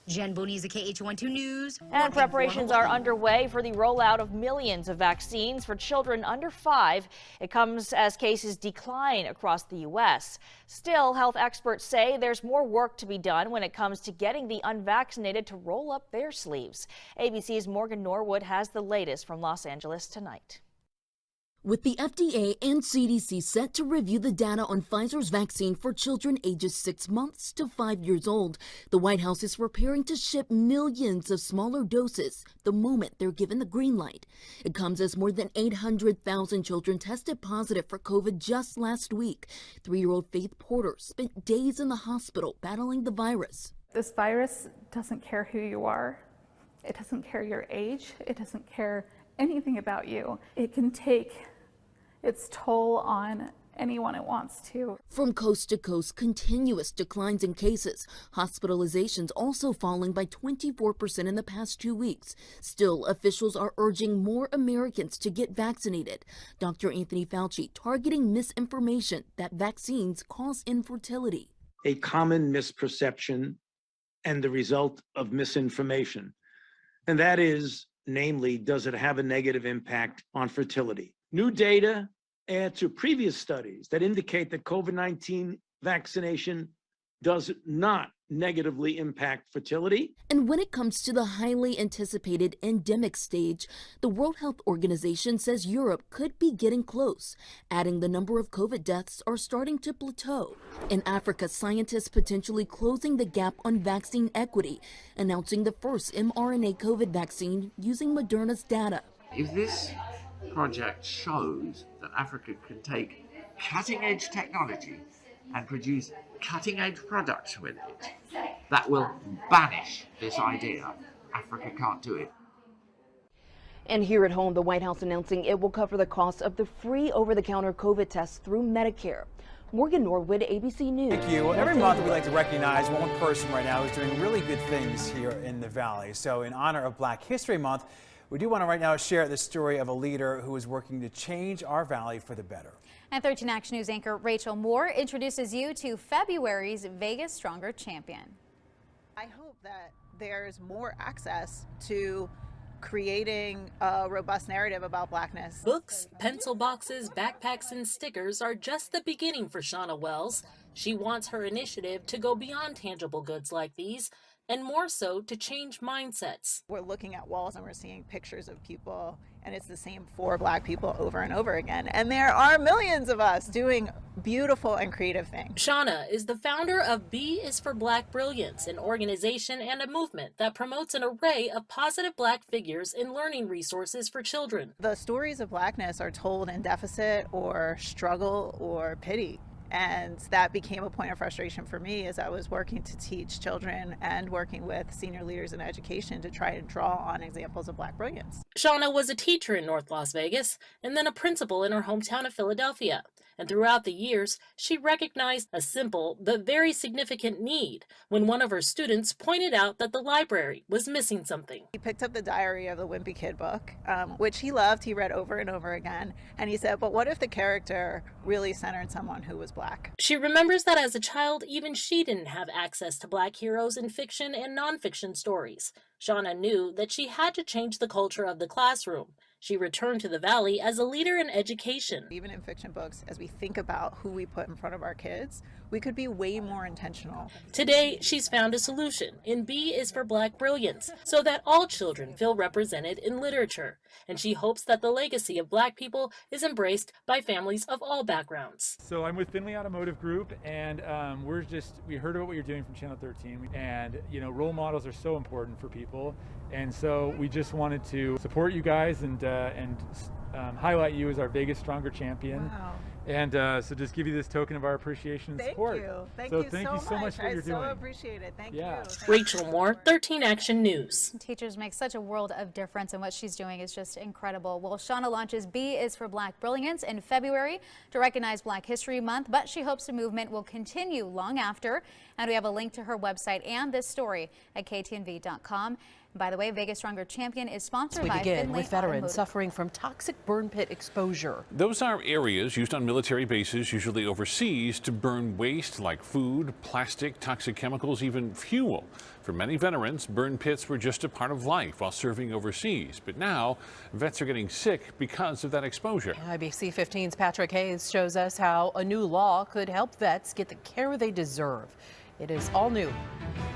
Jen Boniza, 𝐄𝐻12 News. And preparations are underway for the rollout of millions of vaccines for children under 5. It comes as cases decline across the U.S. Still, health experts say there's more work to be done when it comes to getting the unvaccinated to roll up their sleeves. ABC's Morgan Norwood has the latest from Los Angeles tonight. With the FDA and CDC set to review the data on Pfizer's vaccine for children ages 6 months to 5 years old, the White House is preparing to ship millions of smaller doses the moment they're given the green light. It comes as more than 800,000 children tested positive for COVID just last week. 3-year-old Faith Porter spent days in the hospital battling the virus. This virus doesn't care who you are. It doesn't care your age. It doesn't care anything about you. It can take its toll on anyone it wants to. From coast to coast, continuous declines in cases. Hospitalizations also falling by 24% in the past 2 weeks. Still, officials are urging more Americans to get vaccinated. Dr. Anthony Fauci targeting misinformation that vaccines cause infertility. A common misperception and the result of misinformation. And that is, namely, does it have a negative impact on fertility? New data add to previous studies that indicate that COVID-19 vaccination does not negatively impact fertility. And when it comes to the highly anticipated endemic stage, the World Health Organization says Europe could be getting close, adding the number of COVID deaths are starting to plateau. In Africa, scientists potentially closing the gap on vaccine equity, announcing the first mRNA COVID vaccine using Moderna's data. If this project shows that Africa can take cutting-edge technology and produce cutting-edge products with it, that will banish this idea Africa can't do it. And here at home, the White House announcing it will cover the cost of the free over-the-counter COVID tests through Medicare. Morgan Norwood, ABC News. Thank you. Well, every month we like to recognize one person right now who's doing really good things here in the Valley. So in honor of Black History Month, we do want to right now share the story of a leader who is working to change our valley for the better. And 13 Action News anchor Rachel Moore introduces you to February's Vegas Stronger champion. I hope that there's more access to creating a robust narrative about Blackness. Books, pencil boxes, backpacks, and stickers are just the beginning for Shauna Wells. She wants her initiative to go beyond tangible goods like these, and more so to change mindsets. We're looking at walls and we're seeing pictures of people, and it's the same 4 Black people over and over again. And there are millions of us doing beautiful and creative things. Shauna is the founder of B is for Black Brilliance, an organization and a movement that promotes an array of positive Black figures in learning resources for children. The stories of Blackness are told in deficit or struggle or pity. And that became a point of frustration for me as I was working to teach children and working with senior leaders in education to try and draw on examples of Black brilliance. Shauna was a teacher in North Las Vegas and then a principal in her hometown of Philadelphia. And throughout the years, she recognized a simple but very significant need when one of her students pointed out that the library was missing something. He picked up the Diary of the Wimpy Kid book, which he loved. He read over and over again. And he said, but what if the character really centered someone who was Black? She remembers that as a child, even she didn't have access to Black heroes in fiction and nonfiction stories. Shauna knew that she had to change the culture of the classroom. She returned to the Valley as a leader in education. Even in fiction books, as we think about who we put in front of our kids, we could be way more intentional. Today, she's found a solution in B is for Black Brilliance, so that all children feel represented in literature. And she hopes that the legacy of Black people is embraced by families of all backgrounds. So I'm with Finley Automotive Group, and we heard about what you're doing from Channel 13, and role models are so important for people. And so we just wanted to support you guys and highlight you as our Vegas Stronger champion. Wow. And so just give you this token of our appreciation and support. Thank you so much for what you're doing. I so appreciate it. Thank you. Rachel Moore, 13 Action News. Teachers make such a world of difference, and what she's doing is just incredible. Well, Shauna launches B is for Black Brilliance in February to recognize Black History Month, but she hopes the movement will continue long after. And we have a link to her website and this story at ktnv.com. By the way, Vegas Stronger Champion is sponsored by Finley with veterans suffering from toxic burn pit exposure. Those are areas used on military bases, usually overseas, to burn waste like food, plastic, toxic chemicals, even fuel. For many veterans, burn pits were just a part of life while serving overseas. But now, vets are getting sick because of that exposure. IBC 15's Patrick Hayes shows us how a new law could help vets get the care they deserve. It is all new.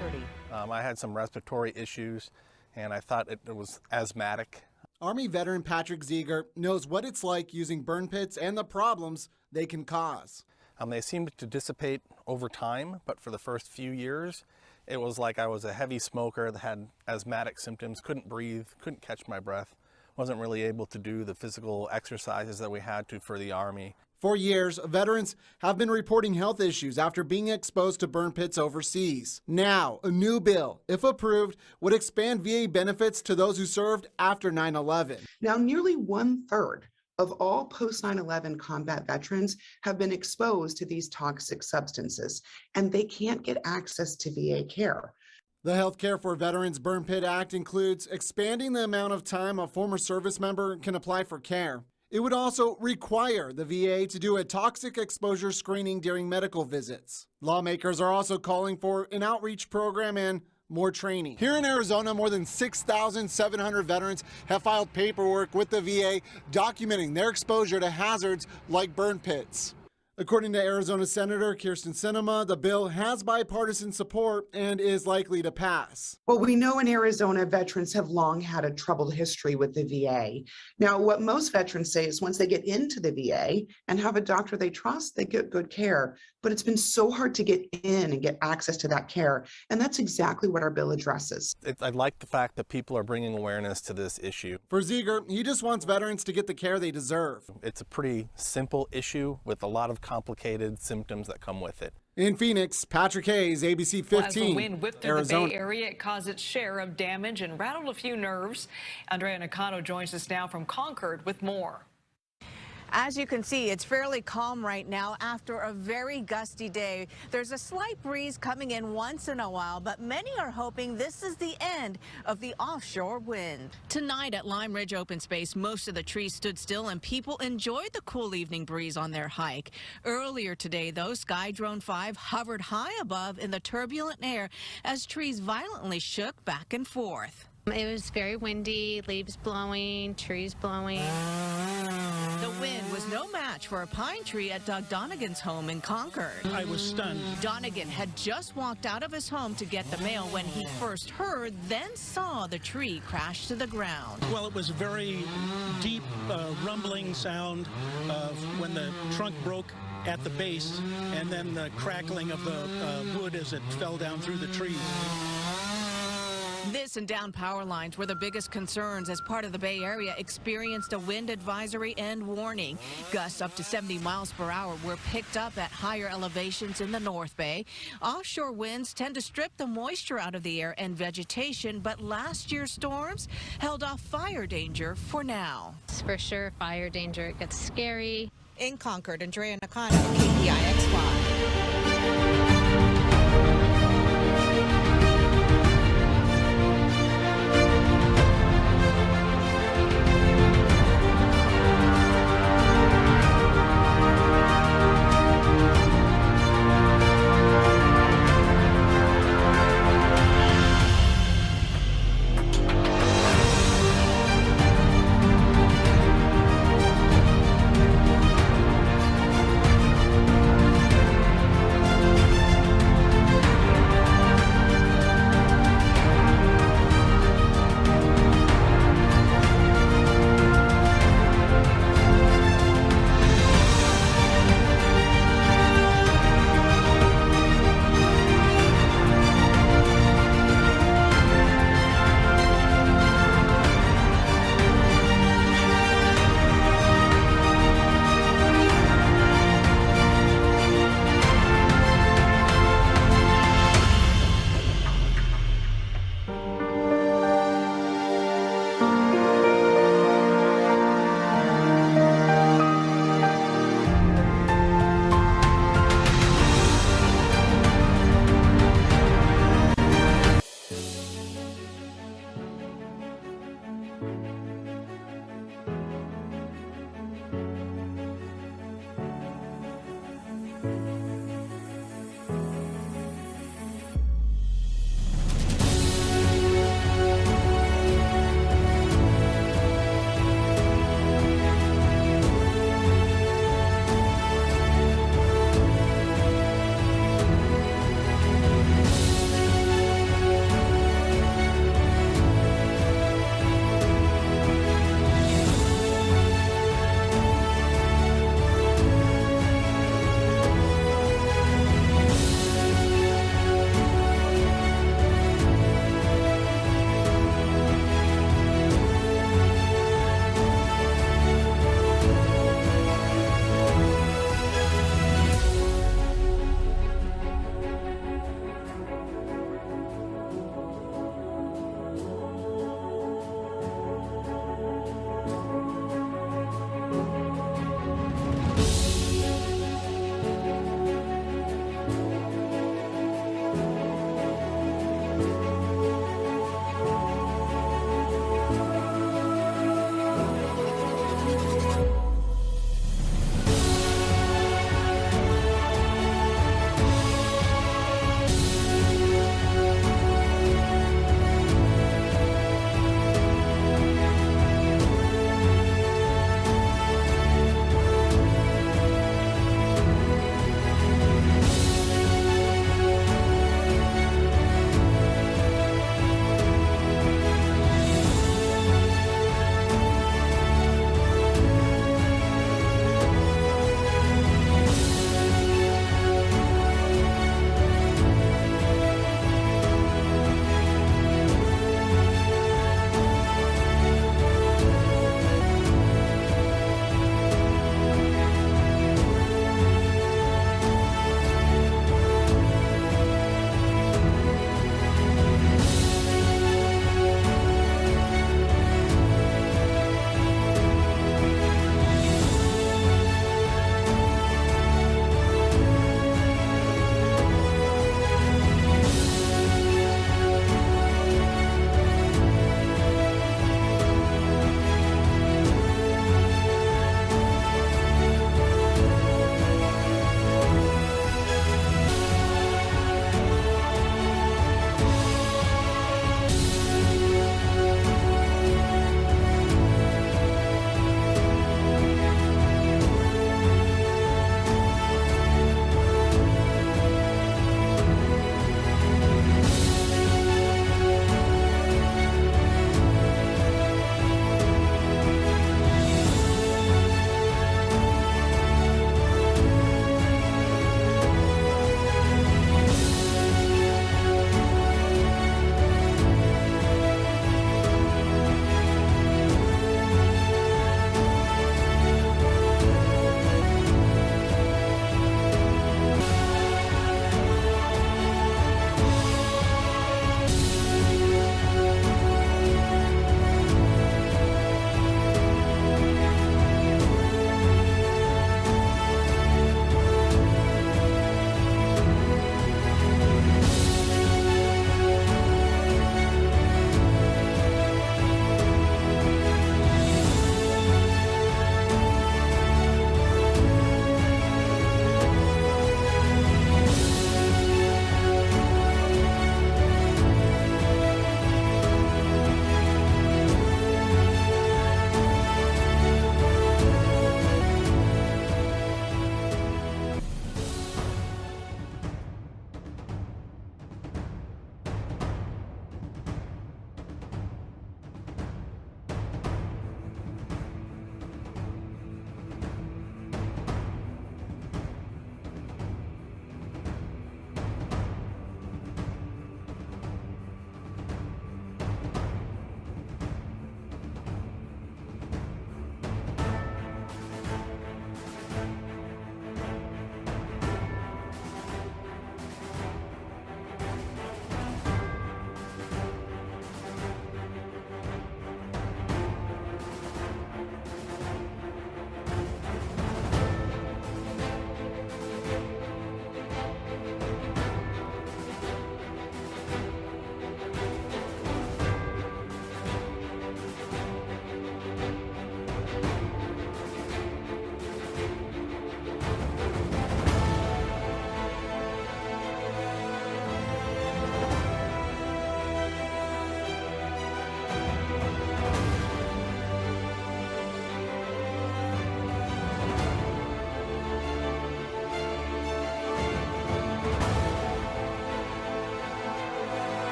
30. I had some respiratory issues, and I thought it was asthmatic. Army veteran Patrick 𝐄𝐻𝐿 knows what it's like using burn pits and the problems they can cause. They seemed to dissipate over time, but for the first few years, it was like I was a heavy smoker that had asthmatic symptoms, couldn't breathe, couldn't catch my breath, wasn't really able to do the physical exercises that we had to for the Army. For years, veterans have been reporting health issues after being exposed to burn pits overseas. Now, a new bill, if approved, would expand VA benefits to those who served after 9/11. Now, nearly 1/3 of all post 9/11 combat veterans have been exposed to these toxic substances, and they can't get access to VA care. The Health Care for Veterans Burn Pit Act includes expanding the amount of time a former service member can apply for care. It would also require the VA to do a toxic exposure screening during medical visits. Lawmakers are also calling for an outreach program and more training. Here in Arizona, more than 6,700 veterans have filed paperwork with the VA documenting their exposure to hazards like burn pits. According to Arizona Senator Kyrsten Sinema, the bill has bipartisan support and is likely to pass. Well, we know in Arizona, veterans have long had a troubled history with the VA. Now, what most veterans say is once they get into the VA and have a doctor they trust, they get good care. But it's been so hard to get in and get access to that care. And that's exactly what our bill addresses. I like the fact that people are bringing awareness to this issue. For 𝐄𝐻𝐿, he just wants veterans to get the care they deserve. It's a pretty simple issue with a lot of complicated symptoms that come with it. In Phoenix, Patrick Hayes, ABC 15, As the wind whipped through Arizona. the Bay Area, it caused its share of damage and rattled a few nerves. 𝐉𝐄𝐒𝐔𝐒 joins us now from Concord with more. As you can see, it's fairly calm right now after a very gusty day. There's a slight breeze coming in once in a while, but many are hoping this is the end of the offshore wind. Tonight at Lime Ridge Open Space, most of the trees stood still and people enjoyed the cool evening breeze on their hike. Earlier today, though, Sky Drone 5 hovered high above in the turbulent air as trees violently shook back and forth. It was very windy, leaves blowing, trees blowing. The wind was no match for a pine tree at Doug Donegan's home in Concord. I was stunned. Donegan had just walked out of his home to get the mail when he first heard, then saw the tree crash to the ground. Well, it was a very deep rumbling sound when the trunk broke at the base, and then the crackling of the wood as it fell down through the trees. This and down power lines were the biggest concerns as part of the Bay Area experienced a wind advisory and warning. Gusts up to 70 miles per hour were picked up at higher elevations in the North Bay. Offshore winds tend to strip the moisture out of the air and vegetation, but last year's storms held off fire danger for now. It's for sure fire danger. It gets scary. In Concord, 𝐉𝐄𝐒𝐿, KPIX 5.